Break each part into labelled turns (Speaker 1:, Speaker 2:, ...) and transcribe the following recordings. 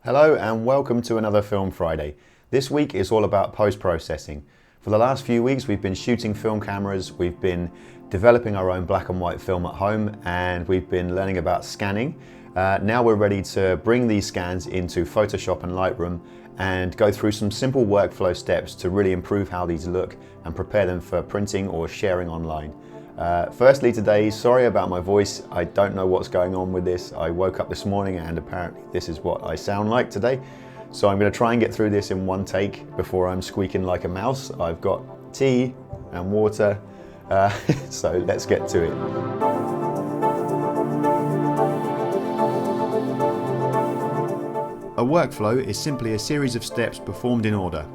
Speaker 1: Hello and welcome to another Film Friday. This week is all about post-processing. For the last few weeks we've been shooting film cameras, we've been developing our own black and white film at home, and we've been learning about scanning. Now we're ready to bring these scans into Photoshop and Lightroom and go through some simple workflow steps to really improve how these look and prepare them for printing or sharing online. Firstly today, sorry about my voice. I don't know what's going on with this. I woke up this morning and apparently this is what I sound like today. So I'm going to try and get through this in one take before I'm squeaking like a mouse. I've got tea and water, so let's get to it. A workflow is simply a series of steps performed in order.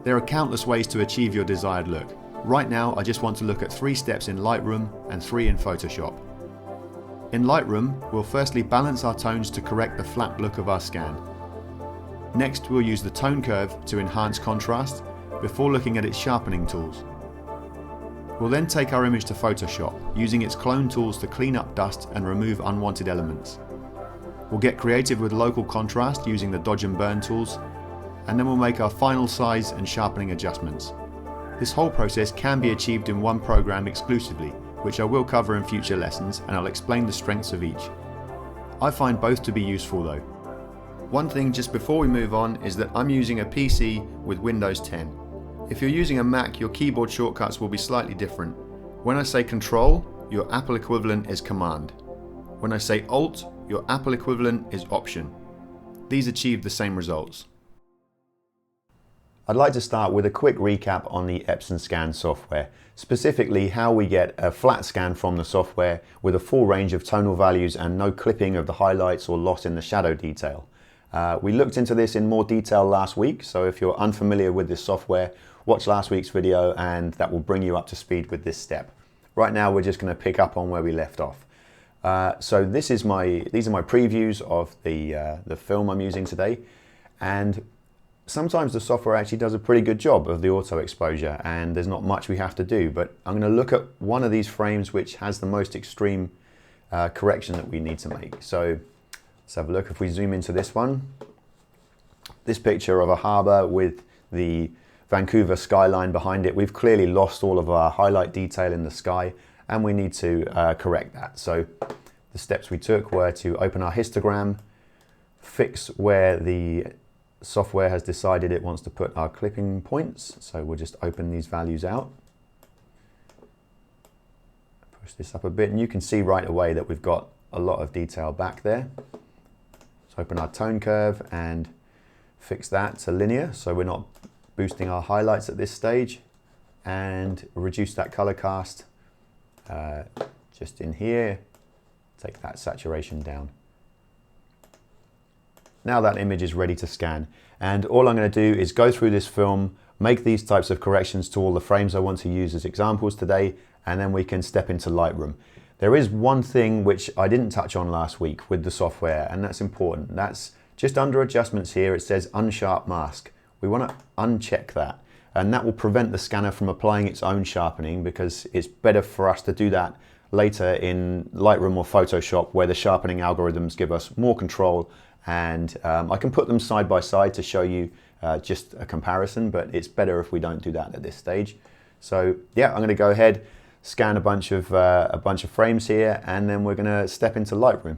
Speaker 1: There are countless ways to achieve your desired look. Right now, I just want to look at 3 steps in Lightroom and 3 in Photoshop. In Lightroom, we'll firstly balance our tones to correct the flat look of our scan. Next, we'll use the tone curve to enhance contrast before looking at its sharpening tools. We'll then take our image to Photoshop, using its clone tools to clean up dust and remove unwanted elements. We'll get creative with local contrast using the dodge and burn tools, and then we'll make our final size and sharpening adjustments. This whole process can be achieved in one program exclusively, which I will cover in future lessons, and I'll explain the strengths of each. I find both to be useful though. One thing just before we move on is that I'm using a PC with Windows 10. If you're using a Mac, your keyboard shortcuts will be slightly different. When I say Control, your Apple equivalent is Command. When I say Alt, your Apple equivalent is Option. These achieve the same results. I'd like to start with a quick recap on the Epson Scan software, specifically how we get a flat scan from the software with a full range of tonal values and no clipping of the highlights or loss in the shadow detail. We looked into this in more detail last week, so if you're unfamiliar with this software, watch last week's video and that will bring you up to speed with this step. Right now we're just going to pick up on where we left off. So these are my previews of the film I'm using today, and sometimes the software actually does a pretty good job of the auto exposure and there's not much we have to do, but I'm going to look at one of these frames which has the most extreme correction that we need to make. So let's have a look. If we zoom into this one, this picture of a harbour with the Vancouver skyline behind it, we've clearly lost all of our highlight detail in the sky and we need to correct that. So the steps we took were to open our histogram, fix where the software has decided it wants to put our clipping points, so we'll just open these values out, push this up a bit, and you can see right away that we've got a lot of detail back there. Let's open our tone curve and fix that to linear so we're not boosting our highlights at this stage, and reduce that color cast just in here, take that saturation down. Now that image is ready to scan, and all I'm going to do is go through this film, make these types of corrections to all the frames I want to use as examples today, and then we can step into Lightroom. There is one thing which I didn't touch on last week with the software, and that's important. That's just under adjustments here, it says Unsharp Mask. We want to uncheck that, and that will prevent the scanner from applying its own sharpening, because it's better for us to do that later in Lightroom or Photoshop, where the sharpening algorithms give us more control. And I can put them side by side to show you just a comparison, but it's better if we don't do that at this stage. So yeah, I'm going to go ahead, scan a bunch of frames here, and then we're going to step into Lightroom.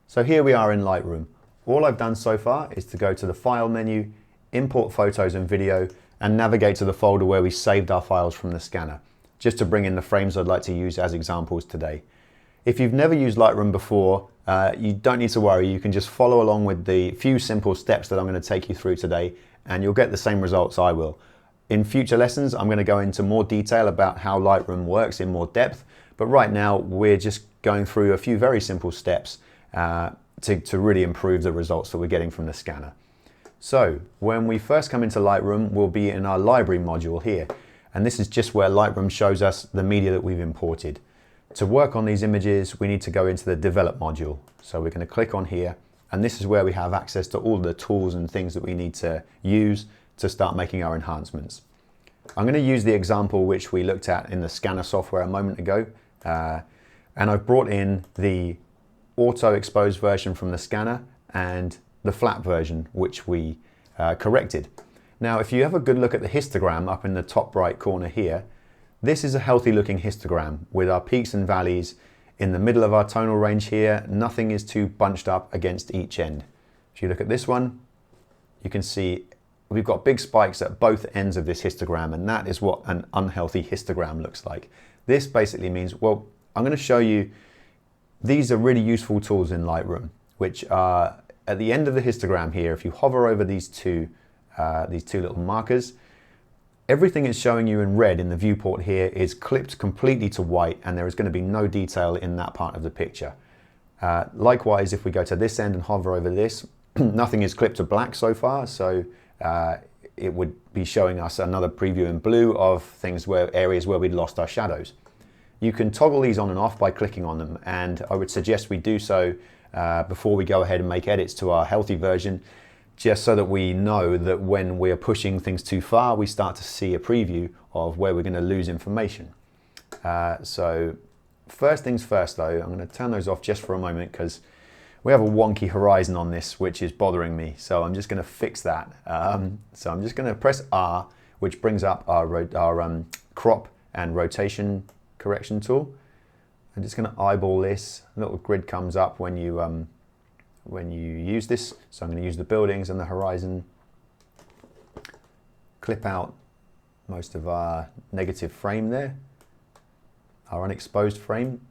Speaker 1: So here we are in Lightroom. All I've done so far is to go to the File menu, import photos and video, and navigate to the folder where we saved our files from the scanner, just to bring in the frames I'd like to use as examples today. If you've never used Lightroom before, you don't need to worry. You can just follow along with the few simple steps that I'm going to take you through today, and you'll get the same results I will. In future lessons, I'm going to go into more detail about how Lightroom works in more depth, but right now we're just going through a few very simple steps to really improve the results that we're getting from the scanner. So when we first come into Lightroom, we'll be in our library module here, and this is just where Lightroom shows us the media that we've imported. To work on these images, we need to go into the Develop module. So we're going to click on here, and this is where we have access to all the tools and things that we need to use to start making our enhancements. I'm going to use the example which we looked at in the scanner software a moment ago, and I've brought in the auto exposed version from the scanner, and the flat version, which we corrected. Now, if you have a good look at the histogram up in the top right corner here, this is a healthy looking histogram with our peaks and valleys in the middle of our tonal range here. Nothing is too bunched up against each end. If you look at this one, you can see we've got big spikes at both ends of this histogram, and that is what an unhealthy histogram looks like. This basically means, well, I'm going to show you, these are really useful tools in Lightroom, which are at the end of the histogram here. If you hover over these two little markers, everything it's showing you in red in the viewport here is clipped completely to white, and there is going to be no detail in that part of the picture. Likewise, if we go to this end and hover over this, nothing is clipped to black so far, so it would be showing us another preview in blue of areas where we'd lost our shadows. You can toggle these on and off by clicking on them, and I would suggest we do so before we go ahead and make edits to our healthy version, just so that we know that when we're pushing things too far, we start to see a preview of where we're going to lose information. So first things first though, I'm going to turn those off just for a moment because we have a wonky horizon on this which is bothering me, so I'm just going to fix that. So I'm just going to press R, which brings up our crop and rotation correction tool. I'm just going to eyeball this. A little grid comes up when you use this, so I'm going to use the buildings and the horizon, clip out most of our negative frame there, our unexposed frame.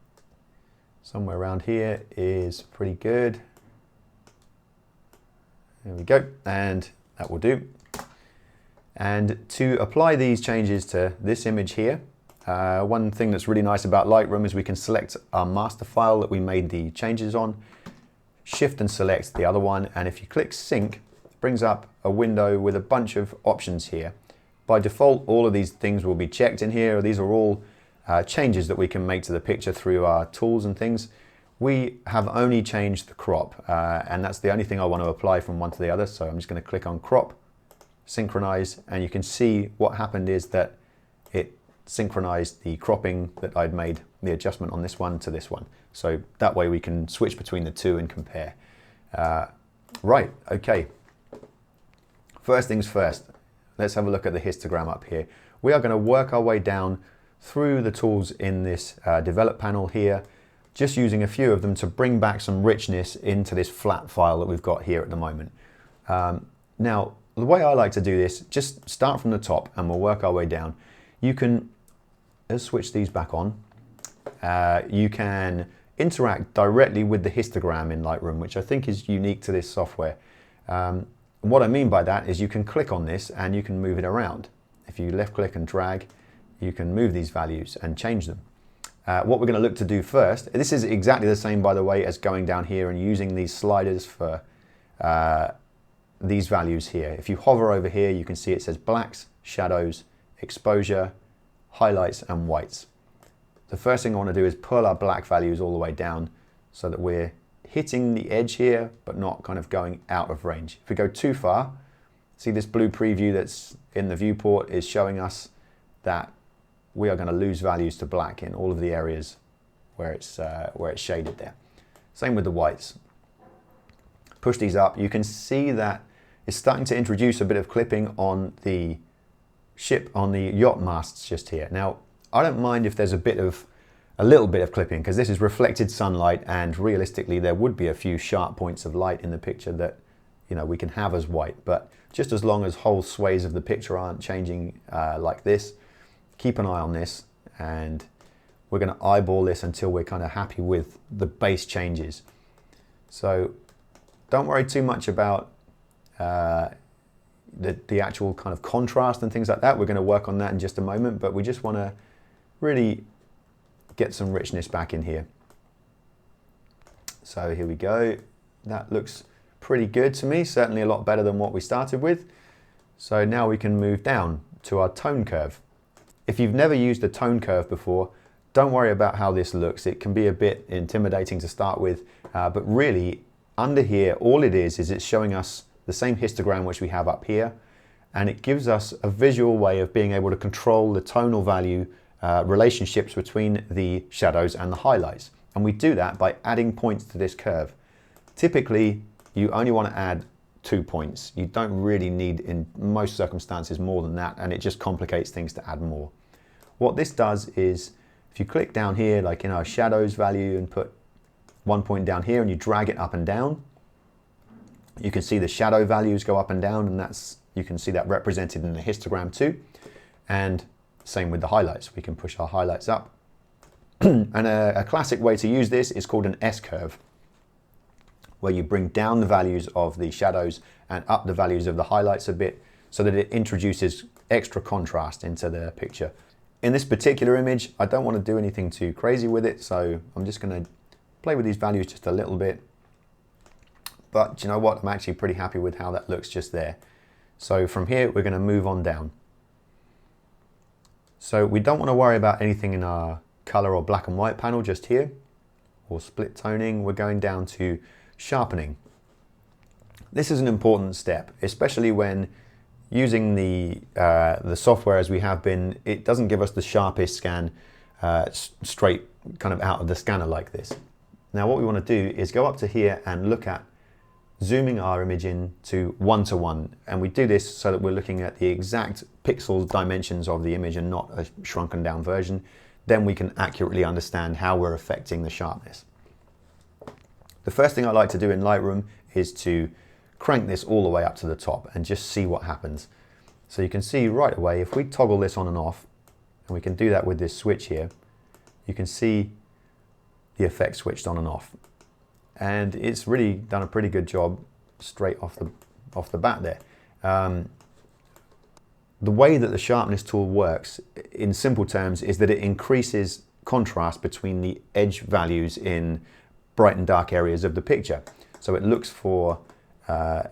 Speaker 1: Somewhere around here is pretty good. There we go, and that will do. And to apply these changes to this image here, one thing that's really nice about Lightroom is we can select our master file that we made the changes on, shift and select the other one, and if you click sync, it brings up a window with a bunch of options here. By default, all of these things will be checked in here. These are all changes that we can make to the picture through our tools and things. We have only changed the crop, and that's the only thing I want to apply from one to the other. So I'm just going to click on crop, synchronize, and you can see what happened is that it synchronized the cropping that I'd made, the adjustment on this one to this one. So that way we can switch between the two and compare. Right, okay. First things first, let's have a look at the histogram up here. We are going to work our way down through the tools in this develop panel here, just using a few of them to bring back some richness into this flat file that we've got here at the moment. Now, the way I like to do this, just start from the top and we'll work our way down. You can, let's switch these back on. You can interact directly with the histogram in Lightroom, which I think is unique to this software. What I mean by that is you can click on this and you can move it around. If you left click and drag, you can move these values and change them. What we're going to look to do first, this is exactly the same by the way as going down here and using these sliders for these values here. If you hover over here, you can see it says blacks, shadows, exposure, highlights and whites. The first thing I want to do is pull our black values all the way down so that we're hitting the edge here but not kind of going out of range. If we go too far, see this blue preview that's in the viewport is showing us that we are going to lose values to black in all of the areas where it's shaded there. Same with the whites. Push these up, you can see that it's starting to introduce a bit of clipping on the ship, on the yacht masts just here. Now, I don't mind if there's a little bit of clipping because this is reflected sunlight, and realistically there would be a few sharp points of light in the picture that we can have as white, but just as long as whole swathes of the picture aren't changing like this, keep an eye on this, and we're going to eyeball this until we're kind of happy with the base changes. So don't worry too much about the actual kind of contrast and things like that. We're going to work on that in just a moment, but we just want to really get some richness back in here. So here we go. That looks pretty good to me, certainly a lot better than what we started with. So now we can move down to our tone curve. If you've never used a tone curve before, don't worry about how this looks. It can be a bit intimidating to start with, but really under here, all it is it's showing us the same histogram which we have up here, and it gives us a visual way of being able to control the tonal value relationships between the shadows and the highlights. And we do that by adding points to this curve. Typically, you only want to add 2 points. You don't really need, in most circumstances, more than that, and it just complicates things to add more. What this does is, if you click down here, like in our shadows value, and put 1 point down here, and you drag it up and down, you can see the shadow values go up and down, and you can see that represented in the histogram too. And same with the highlights. We can push our highlights up. And a classic way to use this is called an S-curve, where you bring down the values of the shadows and up the values of the highlights a bit, so that it introduces extra contrast into the picture. In this particular image, I don't want to do anything too crazy with it, so I'm just going to play with these values just a little bit. But you know what? I'm actually pretty happy with how that looks just there. So from here, we're going to move on down. So we don't want to worry about anything in our color or black and white panel just here, or split toning. We're going down to sharpening. This is an important step, especially when using the software as we have been. It doesn't give us the sharpest scan straight kind of out of the scanner like this. Now what we want to do is go up to here and look at zooming our image in to 1:1, and we do this so that we're looking at the exact pixel dimensions of the image and not a shrunken down version. Then we can accurately understand how we're affecting the sharpness. The first thing I like to do in Lightroom is to crank this all the way up to the top and just see what happens. So you can see right away, if we toggle this on and off, and we can do that with this switch here, you can see the effect switched on and off. And it's really done a pretty good job straight off the bat there. The way that the sharpness tool works, in simple terms, is that it increases contrast between the edge values in bright and dark areas of the picture. So it looks for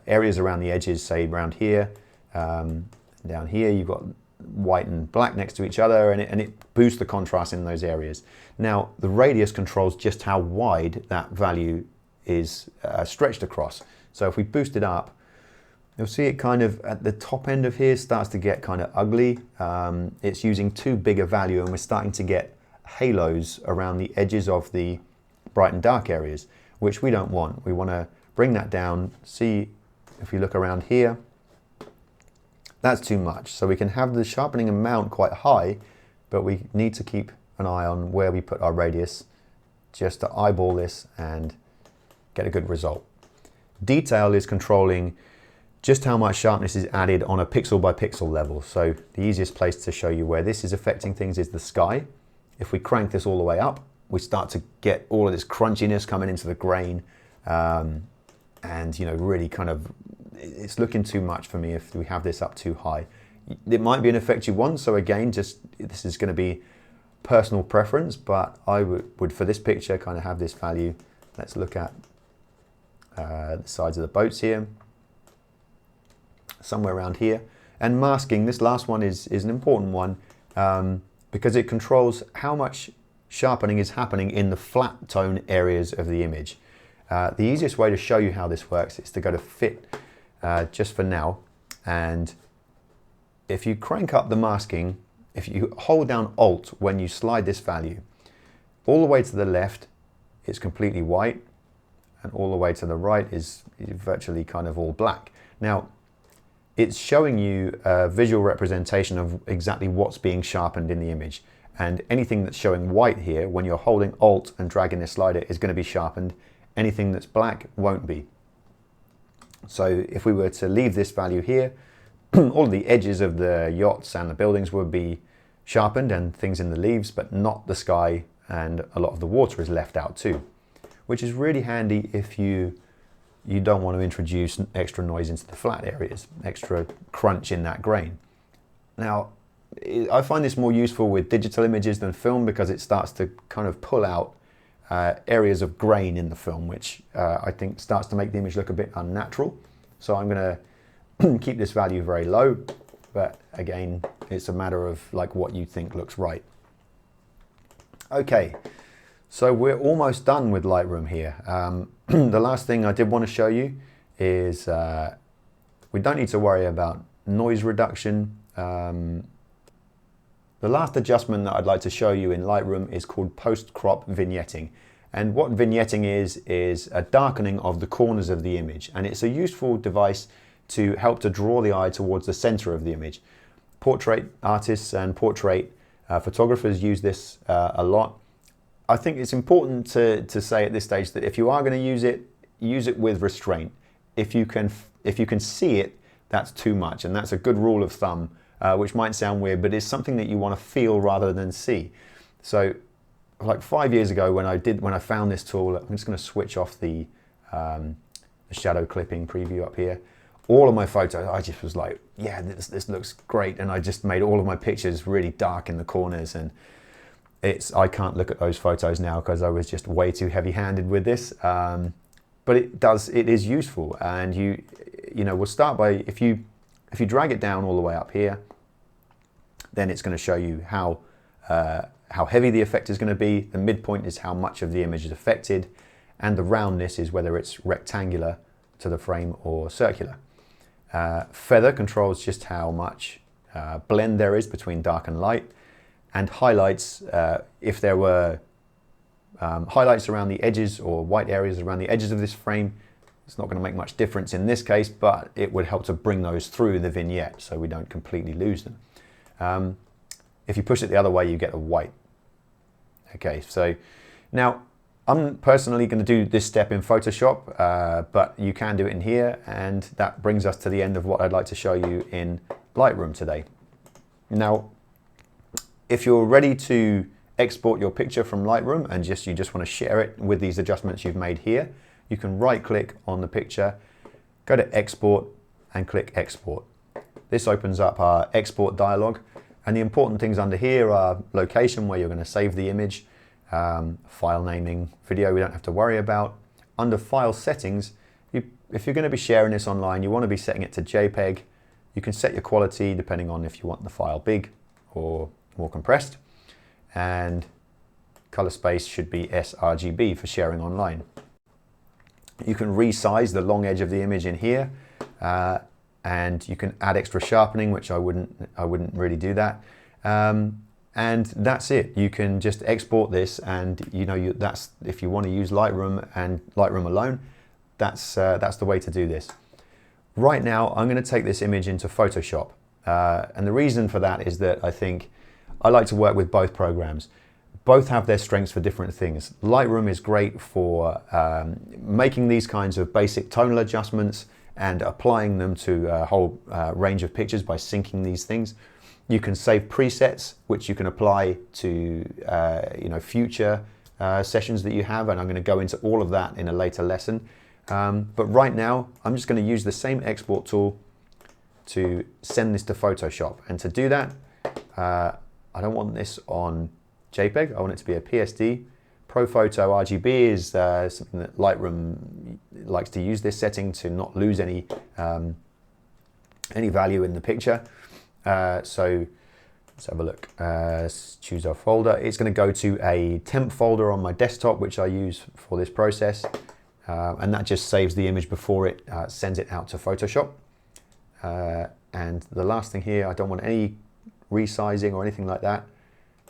Speaker 1: areas around the edges, say around here, down here you've got white and black next to each other, and it boosts the contrast in those areas. Now the radius controls just how wide that value is stretched across. So if we boost it up, you'll see it kind of at the top end of here starts to get kind of ugly. It's using too big a value, and we're starting to get halos around the edges of the bright and dark areas, which we don't want. We want to bring that down. See, if you look around here, that's too much. So we can have the sharpening amount quite high, but we need to keep an eye on where we put our radius just to eyeball this and get a good result. Detail is controlling just how much sharpness is added on a pixel by pixel level. So the easiest place to show you where this is affecting things is the sky. If we crank this all the way up, we start to get all of this crunchiness coming into the grain, and you know, really kind of, it's looking too much for me if we have this up too high. It might be an effect you want, so again, just this is going to be personal preference, but I would for this picture kind of have this value. Let's look at the sides of the boats here, somewhere around here. And masking, this last one is an important one, because it controls how much sharpening is happening in the flat tone areas of the image. The easiest way to show you how this works is to go to Fit, just for now, and if you crank up the masking, if you hold down Alt when you slide this value, all the way to the left it's completely white, and all the way to the right is virtually kind of all black. Now it's showing you a visual representation of exactly what's being sharpened in the image, and anything that's showing white here, when you're holding Alt and dragging this slider, is going to be sharpened. Anything that's black won't be. So if we were to leave this value here, all of the edges of the yachts and the buildings would be sharpened, and things in the leaves, but not the sky, and a lot of the water is left out too, which is really handy if you don't want to introduce extra noise into the flat areas, extra crunch in that grain. Now, I find this more useful with digital images than film, because it starts to kind of pull out areas of grain in the film, which I think starts to make the image look a bit unnatural. So I'm going to keep this value very low, but again, it's a matter of like what you think looks right. Okay, so we're almost done with Lightroom here. The last thing I did want to show you is we don't need to worry about noise reduction. The last adjustment that I'd like to show you in Lightroom is called post-crop vignetting. And what vignetting is a darkening of the corners of the image. And it's a useful device to help to draw the eye towards the center of the image. Portrait artists and portrait photographers use this a lot. I think it's important to say at this stage that if you are going to use it with restraint. If you can see it, that's too much, and that's a good rule of thumb, which might sound weird, but it's something that you want to feel rather than see. So, like 5 years ago, when I found this tool, I'm just going to switch off the shadow clipping preview up here. All of my photos, I just was like, yeah, this looks great, and I just made all of my pictures really dark in the corners, and I can't look at those photos now because I was just way too heavy-handed with this. But it is useful, and we'll start by if you drag it down all the way up here, then it's going to show you how heavy the effect is going to be. The midpoint is how much of the image is affected, and the roundness is whether it's rectangular to the frame or circular. Feather controls just how much blend there is between dark and light, and highlights, if there were highlights around the edges or white areas around the edges of this frame, it's not going to make much difference in this case, but it would help to bring those through the vignette so we don't completely lose them. If you push it the other way, you get a white. Okay, so now I'm personally going to do this step in Photoshop, but you can do it in here, and that brings us to the end of what I'd like to show you in Lightroom today. Now, if you're ready to export your picture from Lightroom and you just want to share it with these adjustments you've made here, you can right-click on the picture, go to Export, and click Export. This opens up our export dialog, and the important things under here are location, where you're going to save the image, file naming, video we don't have to worry about. Under File Settings, if you're going to be sharing this online, you want to be setting it to JPEG. You can set your quality depending on if you want the file big or more compressed. And color space should be sRGB for sharing online. You can resize the long edge of the image in here, and you can add extra sharpening, which I wouldn't really do that. And that's it. You can just export this, and that's if you want to use Lightroom and Lightroom alone, that's the way to do this. Right now, I'm going to take this image into Photoshop, and the reason for that is that I think I like to work with both programs. Both have their strengths for different things. Lightroom is great for making these kinds of basic tonal adjustments and applying them to a whole range of pictures by syncing these things. You can save presets, which you can apply to future sessions that you have, and I'm going to go into all of that in a later lesson. But right now, I'm just going to use the same export tool to send this to Photoshop. And to do that, I don't want this on JPEG, I want it to be a PSD. ProPhoto RGB is something that Lightroom likes to use this setting to not lose any value in the picture. So let's have a look. Choose our folder. It's going to go to a temp folder on my desktop, which I use for this process. And that just saves the image before it sends it out to Photoshop. And the last thing here, I don't want any resizing or anything like that.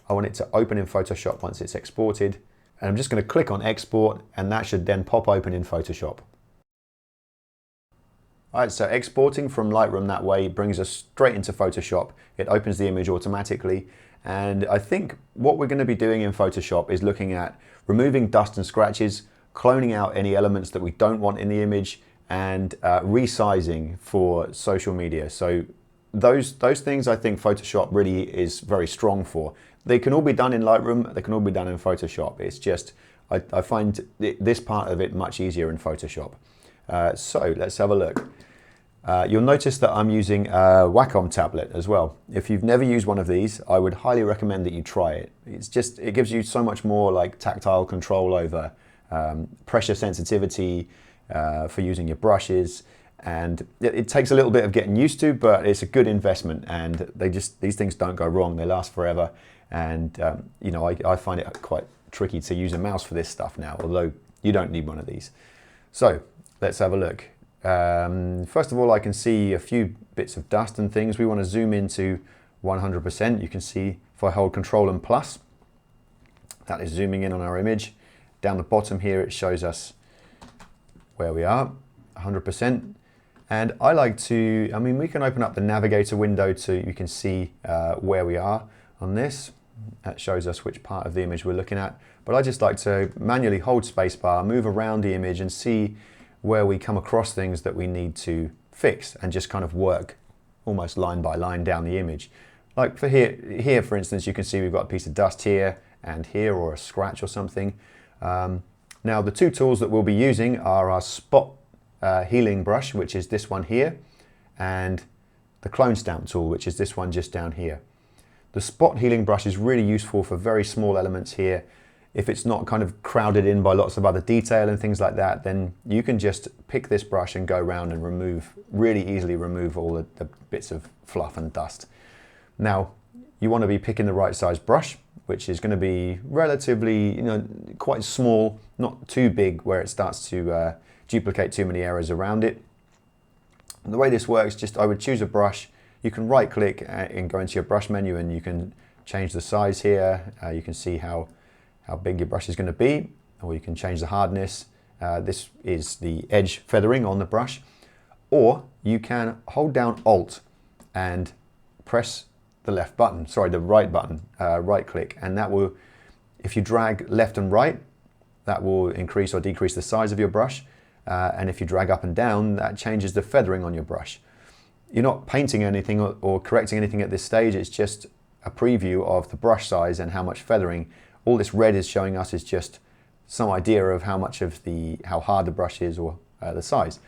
Speaker 1: I want it to open in Photoshop once it's exported. And I'm just going to click on Export, and that should then pop open in Photoshop. All right, so exporting from Lightroom that way brings us straight into Photoshop. It opens the image automatically. And I think what we're going to be doing in Photoshop is looking at removing dust and scratches, cloning out any elements that we don't want in the image, and resizing for social media. So those things I think Photoshop really is very strong for. They can all be done in Lightroom, they can all be done in Photoshop. It's just, I find this part of it much easier in Photoshop. So let's have a look. You'll notice that I'm using a Wacom tablet as well. If you've never used one of these, I would highly recommend that you try it. It gives you so much more like tactile control over pressure sensitivity for using your brushes. And it takes a little bit of getting used to, but it's a good investment, and these things don't go wrong. They last forever. And I find it quite tricky to use a mouse for this stuff now, although you don't need one of these. So let's have a look. First of all, I can see a few bits of dust and things. We want to zoom into 100%. You can see if I hold Control and plus, that is zooming in on our image. Down the bottom here, it shows us where we are, 100%. And I like to, I mean, we can open up the navigator window so you can see where we are on this. That shows us which part of the image we're looking at. But I just like to manually hold spacebar, move around the image and see where we come across things that we need to fix and just kind of work almost line by line down the image. Like for here for instance, you can see we've got a piece of dust here and here, or a scratch or something. Now the two tools that we'll be using are our spot healing brush, which is this one here, and the clone stamp tool, which is this one just down here. The spot healing brush is really useful for very small elements here. If it's not kind of crowded in by lots of other detail and things like that, then you can just pick this brush and go around and really easily remove all the bits of fluff and dust. Now, you want to be picking the right size brush, which is going to be relatively, quite small, not too big where it starts to duplicate too many areas around it. And the way this works, I would choose a brush. You can right click and go into your brush menu and you can change the size here. You can see how big your brush is going to be, or you can change the hardness. This is the edge feathering on the brush. Or you can hold down Alt and press the right button, right click, and that will, if you drag left and right, that will increase or decrease the size of your brush. And if you drag up and down, that changes the feathering on your brush. You're not painting anything or correcting anything at this stage, it's just a preview of the brush size and how much feathering. All this red is showing us is just some idea of how hard the brush is, or the size.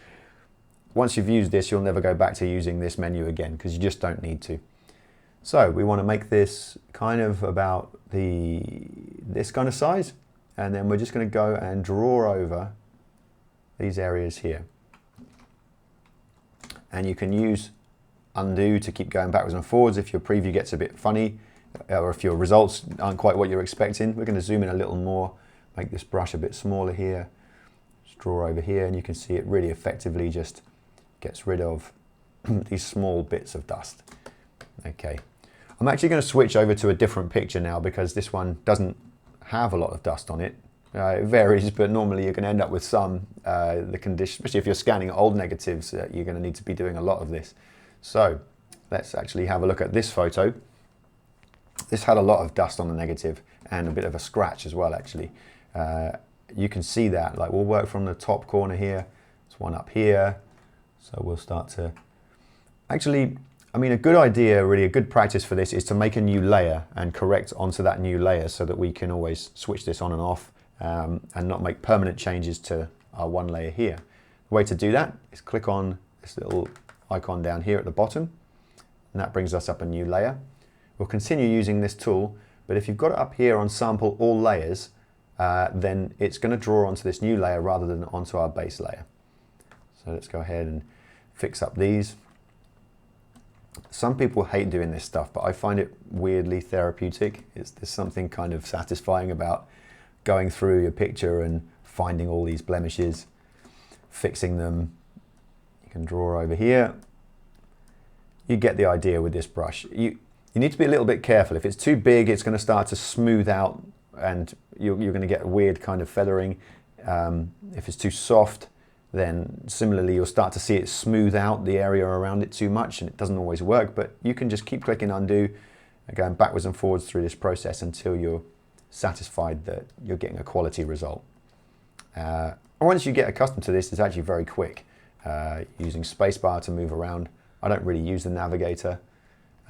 Speaker 1: Once you've used this, you'll never go back to using this menu again because you just don't need to. So we want to make this kind of about this kind of size, and then we're just going to go and draw over these areas here. And you can use undo to keep going backwards and forwards if your preview gets a bit funny, or if your results aren't quite what you're expecting. We're going to zoom in a little more, make this brush a bit smaller here, just draw over here, and you can see it really effectively just gets rid of these small bits of dust. Okay, I'm actually going to switch over to a different picture now because this one doesn't have a lot of dust on it. It varies, but normally you're going to end up with some. The condition, especially if you're scanning old negatives, you're going to need to be doing a lot of this. So let's actually have a look at this photo. This had a lot of dust on the negative and a bit of a scratch as well, actually. You can see that. Like, we'll work from the top corner here. There's one up here. So we'll start to... Actually, I mean, a good idea, really a good practice for this is to make a new layer and correct onto that new layer so that we can always switch this on and off and not make permanent changes to our one layer here. The way to do that is click on this little icon down here at the bottom, and that brings us up a new layer. We'll continue using this tool, but if you've got it up here on sample all layers, then it's going to draw onto this new layer rather than onto our base layer. So let's go ahead and fix up these. Some people hate doing this stuff, but I find it weirdly therapeutic. There's something kind of satisfying about going through your picture and finding all these blemishes, fixing them. You can draw over here. You get the idea with this brush. You need to be a little bit careful. If it's too big, it's going to start to smooth out and you're going to get a weird kind of feathering. If it's too soft, then similarly you'll start to see it smooth out the area around it too much, and it doesn't always work, but you can just keep clicking undo and going backwards and forwards through this process until you're satisfied that you're getting a quality result. Once you get accustomed to this, it's actually very quick. Using spacebar to move around. I don't really use the navigator.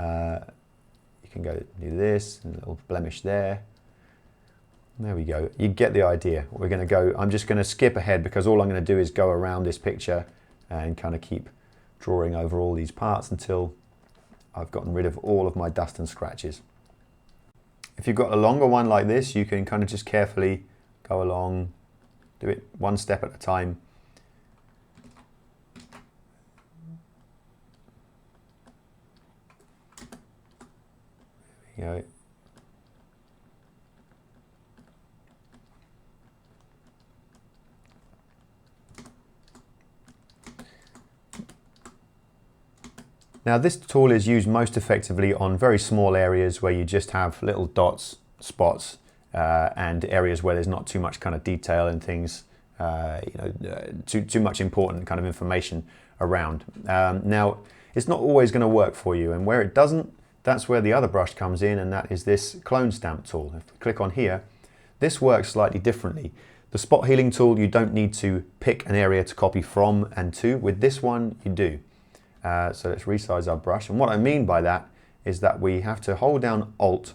Speaker 1: You can go do this, and a little blemish there. There we go. You get the idea. We're going to go, I'm just going to skip ahead because all I'm going to do is go around this picture and kind of keep drawing over all these parts until I've gotten rid of all of my dust and scratches. If you've got a longer one like this, you can kind of just carefully go along, do it one step at a time. There we go. Now this tool is used most effectively on very small areas where you just have little dots, spots, and areas where there's not too much kind of detail and things, too much important kind of information around. Now, it's not always going to work for you, and where it doesn't, that's where the other brush comes in, and that is this clone stamp tool. If we click on here, this works slightly differently. The spot healing tool, you don't need to pick an area to copy from and to. With this one, you do. So let's resize our brush, and what I mean by that is that we have to hold down Alt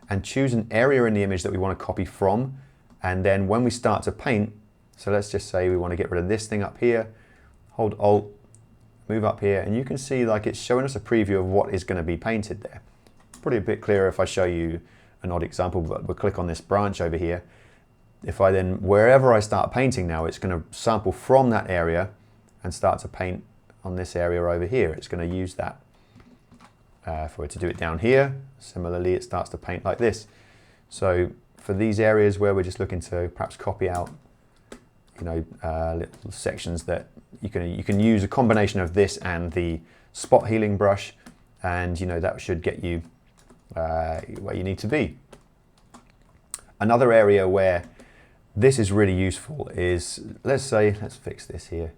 Speaker 1: and choose an area in the image that we want to copy from, and then when we start to paint, so let's just say we want to get rid of this thing up here, hold Alt, move up here, and you can see like it's showing us a preview of what is going to be painted there. Probably a bit clearer if I show you an odd example, but we'll click on this branch over here. If I then, wherever I start painting now, it's going to sample from that area and start to paint on this area over here. It's going to use that. For it to do it down here, similarly it starts to paint like this. So for these areas where we're just looking to perhaps copy out little sections, that you can use a combination of this and the spot healing brush, and that should get you where you need to be. Another area where this is really useful is, let's fix this here.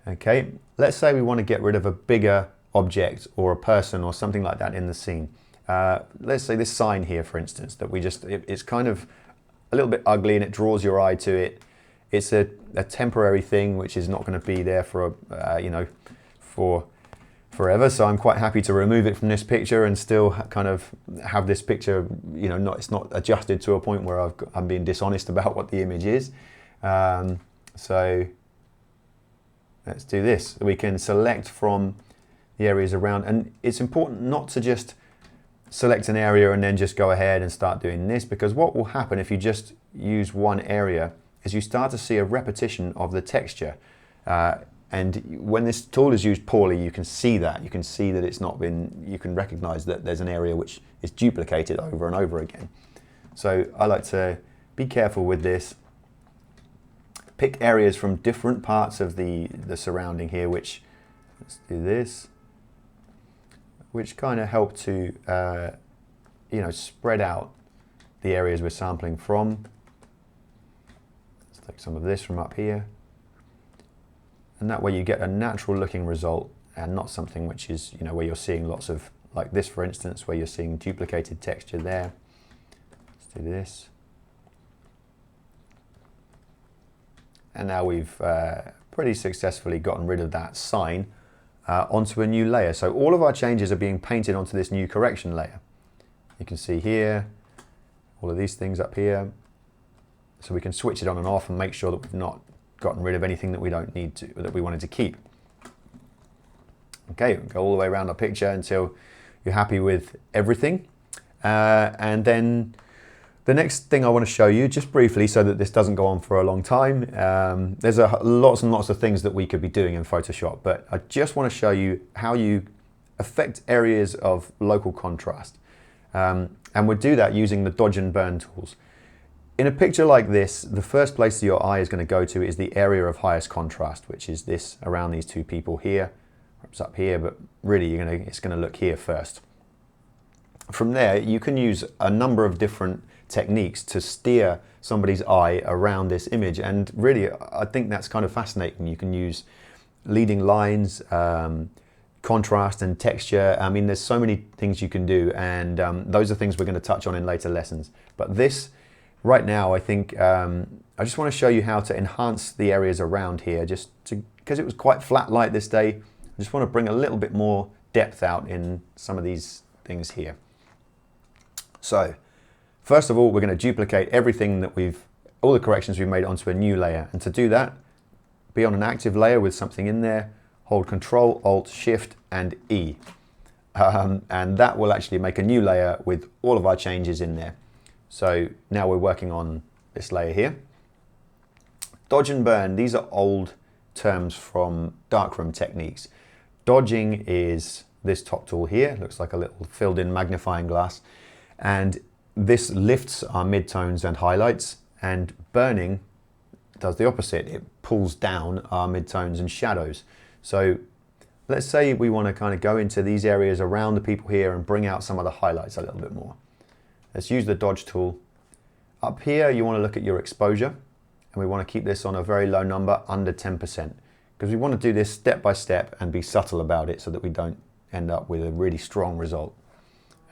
Speaker 1: Okay, let's say we want to get rid of a bigger object or a person or something like that in the scene. Let's say this sign here, for instance, that it's kind of a little bit ugly and it draws your eye to it. It's a temporary thing which is not going to be there for for forever. So I'm quite happy to remove it from this picture and still kind of have this picture, it's not adjusted to a point where I'm being dishonest about what the image is. So let's do this. We can select from the areas around, and it's important not to just select an area and then just go ahead and start doing this, because what will happen if you just use one area is you start to see a repetition of the texture. And when this tool is used poorly, you can see that. You can see that it's not been, you can recognize that there's an area which is duplicated over and over again. So I like to be careful with this. Pick areas from different parts of the surrounding here, which, let's do this, which kind of help to, spread out the areas we're sampling from. Let's take some of this from up here. And that way you get a natural looking result and not something which is, where you're seeing lots of, like this for instance, where you're seeing duplicated texture there. Let's do this. And now we've pretty successfully gotten rid of that sign onto a new layer. So all of our changes are being painted onto this new correction layer. You can see here, all of these things up here. So we can switch it on and off and make sure that we've not gotten rid of anything that we don't need to, that we wanted to keep. Okay, go all the way around our picture until you're happy with everything. And then the next thing I want to show you, just briefly, so that this doesn't go on for a long time, there's lots and lots of things that we could be doing in Photoshop, but I just want to show you how you affect areas of local contrast. And we'll do that using the dodge and burn tools. In a picture like this, the first place your eye is going to go to is the area of highest contrast, which is this around these two people here. Perhaps up here, but really it's going to look here first. From there, you can use a number of different techniques to steer somebody's eye around this image, and really I think that's kind of fascinating. You can use leading lines, contrast and texture. I mean, there's so many things you can do, and those are things we're going to touch on in later lessons. But this, right now, I think I just want to show you how to enhance the areas around here, because it was quite flat light this day. I just want to bring a little bit more depth out in some of these things here. So first of all, we're going to duplicate everything that all the corrections we've made onto a new layer. And to do that, be on an active layer with something in there, hold Control, Alt, Shift, and E. And that will actually make a new layer with all of our changes in there. So now we're working on this layer here. Dodge and burn, these are old terms from darkroom techniques. Dodging is this top tool here, looks like a little filled in magnifying glass. And this lifts our midtones and highlights, and burning does the opposite. It pulls down our midtones and shadows. So let's say we want to kind of go into these areas around the people here and bring out some of the highlights a little bit more. Let's use the dodge tool, Up here, you want to look at your exposure, and we want to keep this on a very low number, under 10%, because we want to do this step by step and be subtle about it so that we don't end up with a really strong result.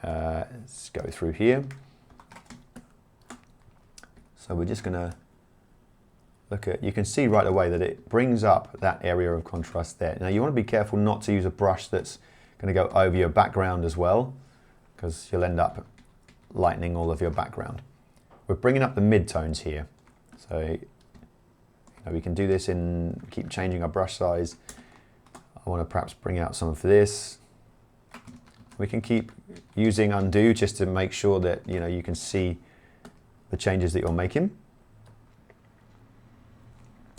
Speaker 1: Let's go through here. So we're just going to look at, you can see right away that it brings up that area of contrast there. Now you want to be careful not to use a brush that's going to go over your background as well, because you'll end up lightening all of your background. We're bringing up the midtones here. So we can do this in, keep changing our brush size. I want to perhaps bring out some of this. We can keep using undo just to make sure that you can see the changes that you're making.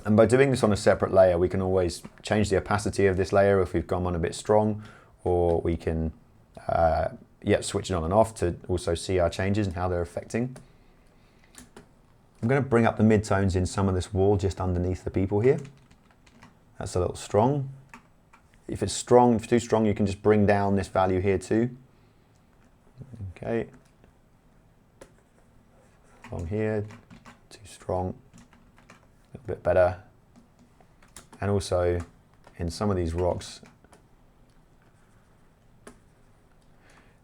Speaker 1: And by doing this on a separate layer, we can always change the opacity of this layer if we've gone on a bit strong, or we can switch it on and off to also see our changes and how they're affecting. I'm going to bring up the midtones in some of this wall just underneath the people here. That's a little strong. If it's strong, if it's too strong, you can just bring down this value here too. Okay. Along here, too strong. A little bit better. And also in some of these rocks,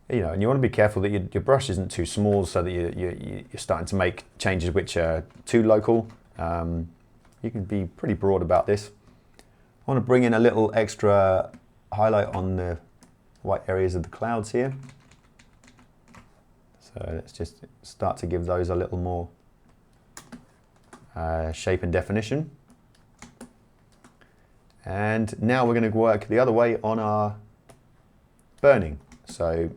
Speaker 1: and you want to be careful that your brush isn't too small so that you're starting to make changes which are too local. You can be pretty broad about this. I want to bring in a little extra highlight on the white areas of the clouds here. So let's just start to give those a little more shape and definition. And now we're going to work the other way on our burning. So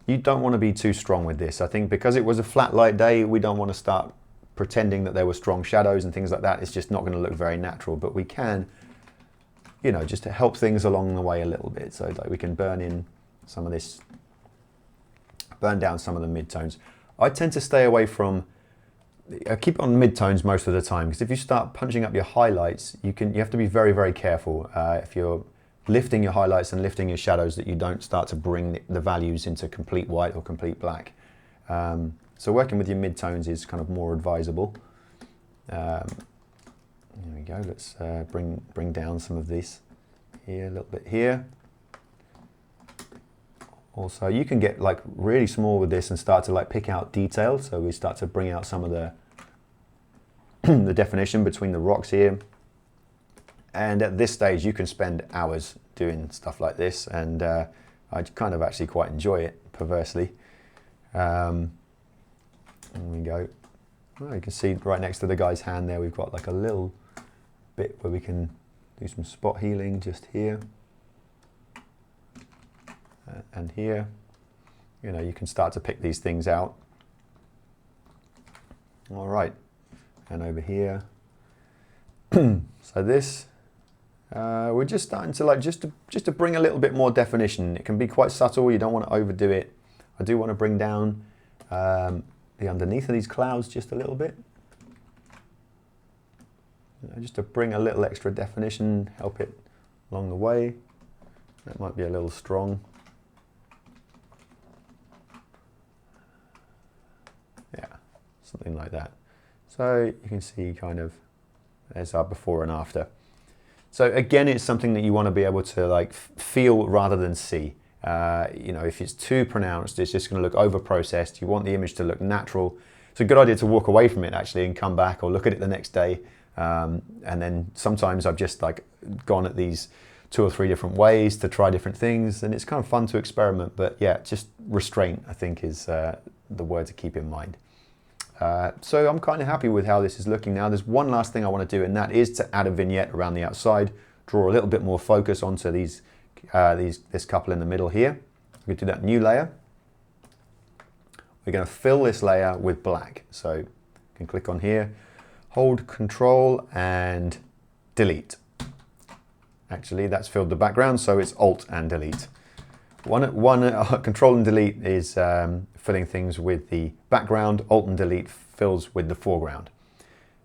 Speaker 1: you don't want to be too strong with this. I think because it was a flat light day, we don't want to start pretending that there were strong shadows and things like that. It's just not going to look very natural, but we can, just to help things along the way a little bit. So like we can burn in some of this, burn down some of the midtones. I tend to stay away from, I keep it on midtones most of the time, because if you start punching up your highlights, you have to be very, very careful. If you're lifting your highlights and lifting your shadows, that you don't start to bring the values into complete white or complete black. So working with your midtones is kind of more advisable. There we go. Let's bring down some of this here, a little bit here. Also, you can get like really small with this and start to like pick out detail. So we start to bring out some of the the definition between the rocks here. And at this stage, you can spend hours doing stuff like this, and I kind of actually quite enjoy it, perversely. There we go. Well, you can see right next to the guy's hand there, we've got like a little bit where we can do some spot healing just here and here. You can start to pick these things out. All right, and over here. So this, we're just starting to just to bring a little bit more definition. It can be quite subtle. You don't want to overdo it. I do want to bring down the underneath of these clouds just a little bit, just to bring a little extra definition, help it along the way. That might be a little strong. Yeah, something like that. So you can see kind of, there's our before and after. So again, it's something that you want to be able to like feel rather than see. If it's too pronounced, it's just going to look over-processed. You want the image to look natural. It's a good idea to walk away from it actually and come back or look at it the next day. And then sometimes I've just like gone at these 2 or 3 different ways to try different things, and it's kind of fun to experiment. But yeah, just restraint, I think, is the word to keep in mind. So I'm kind of happy with how this is looking now. There's one last thing I want to do, and that is to add a vignette around the outside, draw a little bit more focus onto this couple in the middle here. We can do that new layer. We're going to fill this layer with black. So you can click on here, hold Control and Delete. Actually, that's filled the background, so it's Alt and Delete. Control and Delete is filling things with the background. Alt and Delete fills with the foreground.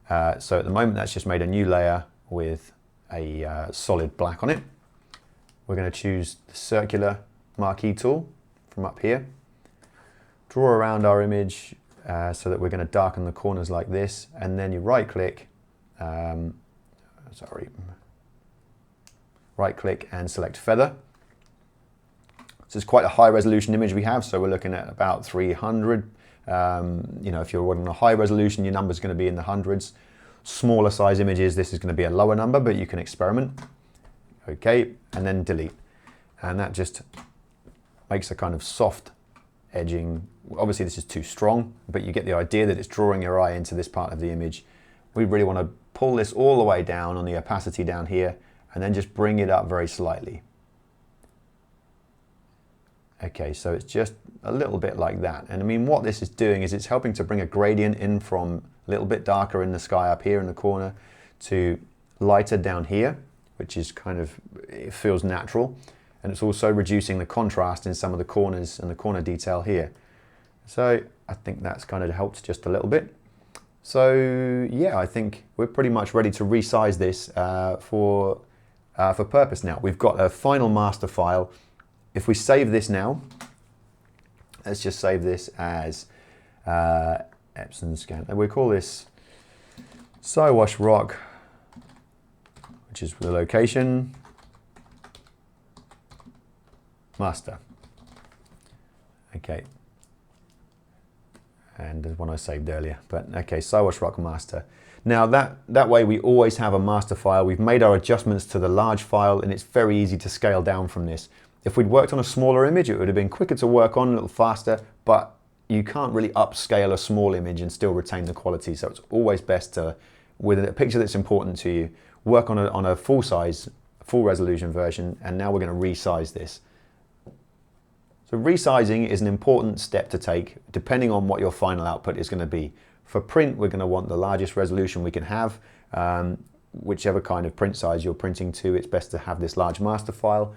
Speaker 1: So at the moment, that's just made a new layer with a solid black on it. We're going to choose the circular marquee tool from up here. Draw around our image so that we're going to darken the corners like this, and then you right click, right click and select feather. This is quite a high resolution image we have, so we're looking at about 300. You know, if you're on a high resolution, your number's going to be in the hundreds. Smaller size images, this is going to be a lower number, but you can experiment. Okay, and then delete. And that just makes a kind of soft edging. Obviously this is too strong, but you get the idea that it's drawing your eye into this part of the image. We really want to pull this all the way down on the opacity down here, and then just bring it up very slightly. Okay, so it's just a little bit like that. And I mean, what this is doing is it's helping to bring a gradient in from a little bit darker in the sky up here in the corner to lighter down here, which is kind of, it feels natural. And it's also reducing the contrast in some of the corners and the corner detail here. So I think that's kind of helped just a little bit. So yeah, I think we're pretty much ready to resize this for purpose now. We've got a final master file. If we save this now, let's just save this as Epson Scan. And we call this Siwash Rock, which is the location, master. Okay. And there's one I saved earlier, but okay, Siwash Rock master. Now that way we always have a master file. We've made our adjustments to the large file, and it's very easy to scale down from this. If we'd worked on a smaller image, it would have been quicker to work on, a little faster, but you can't really upscale a small image and still retain the quality. So it's always best to, with a picture that's important to you, work on a full size, full resolution version, and now we're going to resize this. So resizing is an important step to take depending on what your final output is going to be. For print, we're going to want the largest resolution we can have. Whichever kind of print size you're printing to, it's best to have this large master file.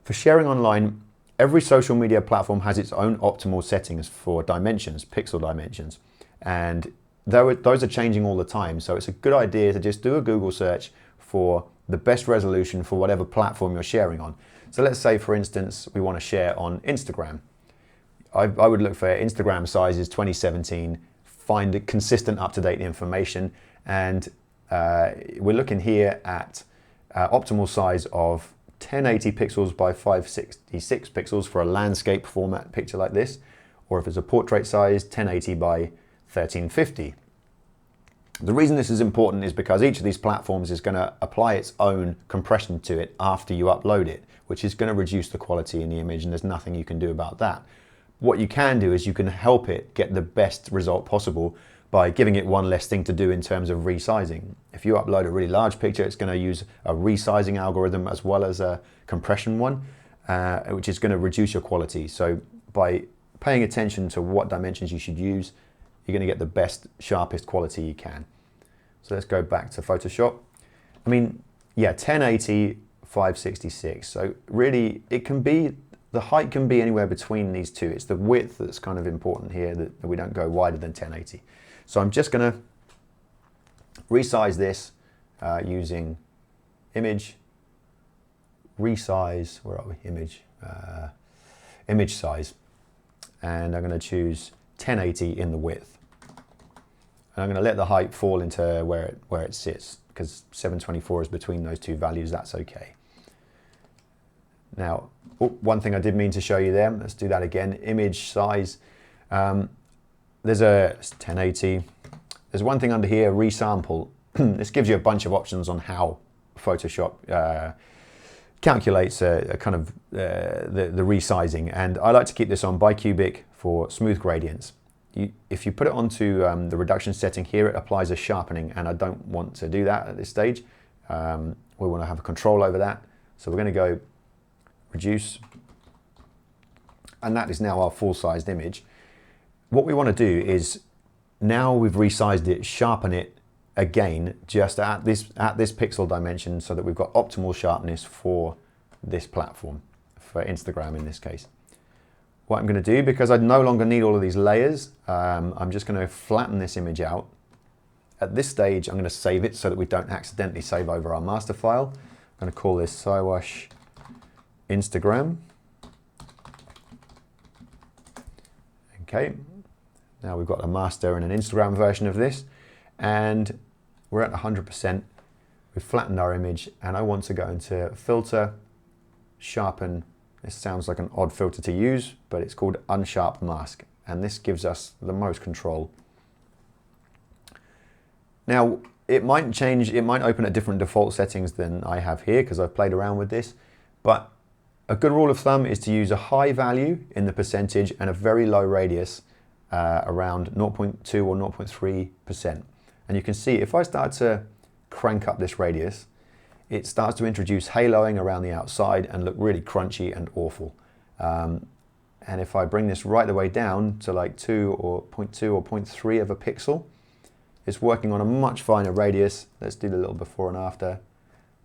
Speaker 1: For sharing online, every social media platform has its own optimal settings for dimensions, pixel dimensions. And those are changing all the time. So it's a good idea to just do a Google search for the best resolution for whatever platform you're sharing on. So let's say, for instance, we want to share on Instagram. I would look for Instagram sizes 2017, find consistent, up-to-date information. And we're looking here at optimal size of 1080 pixels by 566 pixels for a landscape format picture like this, or if it's a portrait size, 1080 by 1350. The reason this is important is because each of these platforms is going to apply its own compression to it after you upload it, which is going to reduce the quality in the image, and there's nothing you can do about that. What you can do is you can help it get the best result possible by giving it one less thing to do in terms of resizing. If you upload a really large picture, it's going to use a resizing algorithm as well as a compression one, which is going to reduce your quality. So by paying attention to what dimensions you should use, you're going to get the best, sharpest quality you can. So let's go back to Photoshop. I mean, yeah, 1080, 566. So really, it can be, the height can be anywhere between these two. It's the width that's kind of important here, that we don't go wider than 1080. So I'm just going to resize this using image, resize, where are we? Image, image size. And I'm going to choose 1080 in the width. And I'm going to let the height fall into where it sits, because 724 is between those two values. That's okay. Now, one thing I did mean to show you there, let's do that again. Image size. There's a 1080. There's one thing under here, resample. This gives you a bunch of options on how Photoshop calculates a kind of the resizing. And I like to keep this on bicubic for smooth gradients. If you put it onto the reduction setting here, it applies a sharpening, and I don't want to do that at this stage. We want to have a control over that. So we're going to go reduce, and that is now our full-sized image. What we want to do is, now we've resized it, sharpen it again just at this pixel dimension, so that we've got optimal sharpness for this platform, for Instagram in this case. What I'm going to do, because I no longer need all of these layers, I'm just going to flatten this image out. At this stage, I'm going to save it so that we don't accidentally save over our master file. I'm going to call this Siwash Instagram. Okay, Now we've got a master and an Instagram version of this, and we're at 100%. We've flattened our image, and I want to go into Filter, Sharpen. This sounds like an odd filter to use, but it's called Unsharp Mask, and this gives us the most control. Now, it might change, it might open at different default settings than I have here because I've played around with this, but a good rule of thumb is to use a high value in the percentage and a very low radius around 0.2 or 0.3%. And you can see if I start to crank up this radius, it starts to introduce haloing around the outside and look really crunchy and awful. And if I bring this right the way down to like 2 or 0.2 or 0.3 of a pixel, it's working on a much finer radius. Let's do the little before and after.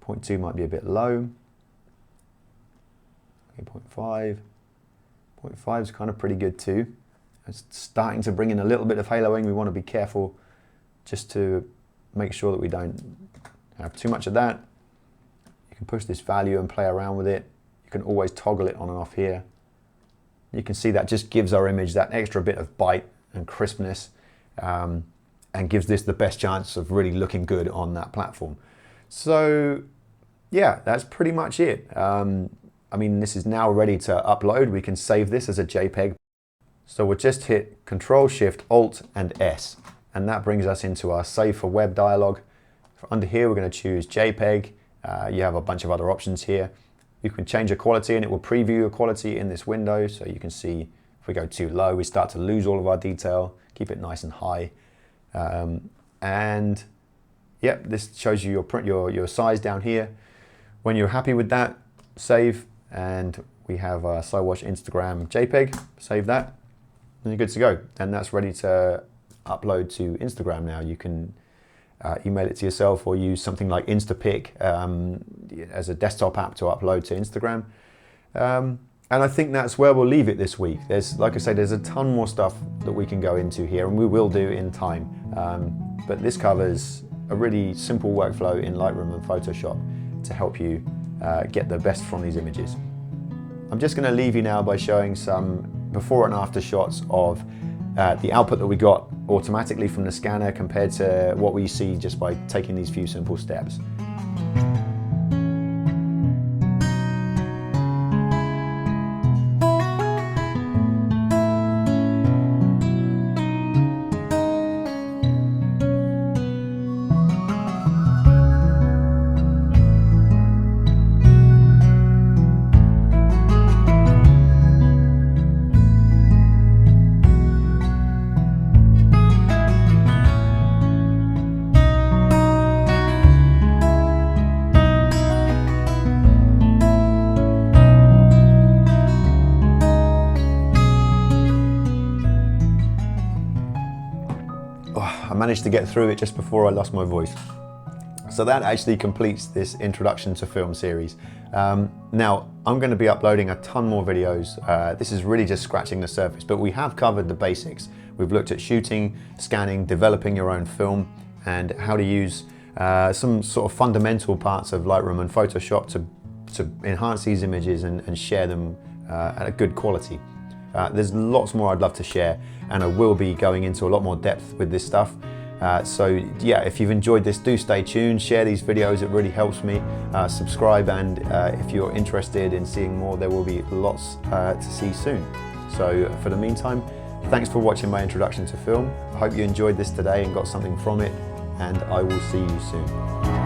Speaker 1: 0.2 might be a bit low. 0.5. 0.5 is kind of pretty good too. It's starting to bring in a little bit of haloing. We want to be careful just to make sure that we don't have too much of that. You can push this value and play around with it. You can always toggle it on and off here. You can see that just gives our image that extra bit of bite and crispness, and gives this the best chance of really looking good on that platform. So yeah, that's pretty much it. I mean, this is now ready to upload. We can save this as a JPEG. So we'll just hit Control Shift Alt and S, and that brings us into our Save for Web dialog. Under here, we're going to choose JPEG. You have a bunch of other options here. You can change the quality, and it will preview your quality in this window. So you can see if we go too low, we start to lose all of our detail. Keep it nice and high. And yeah, this shows you your size down here. When you're happy with that, save, and we have our SiWash Instagram JPEG. Save that, and you're good to go. And that's ready to upload to Instagram now. You can email it to yourself or use something like Instapic as a desktop app to upload to Instagram. And I think that's where we'll leave it this week. There's, like I say, there's a ton more stuff that we can go into here, and we will do in time. But this covers a really simple workflow in Lightroom and Photoshop to help you get the best from these images. I'm just going to leave you now by showing some before and after shots of the output that we got automatically from the scanner compared to what we see just by taking these few simple steps. I managed to get through it just before I lost my voice. So that actually completes this introduction to film series. Now, I'm going to be uploading a ton more videos. This is really just scratching the surface, but we have covered the basics. We've looked at shooting, scanning, developing your own film, and how to use some sort of fundamental parts of Lightroom and Photoshop to enhance these images and share them at a good quality. There's lots more I'd love to share, and I will be going into a lot more depth with this stuff. So yeah, if you've enjoyed this, do stay tuned, share these videos, it really helps me. Subscribe, and if you're interested in seeing more, there will be lots to see soon. So for the meantime, thanks for watching my introduction to film. I hope you enjoyed this today and got something from it, and I will see you soon.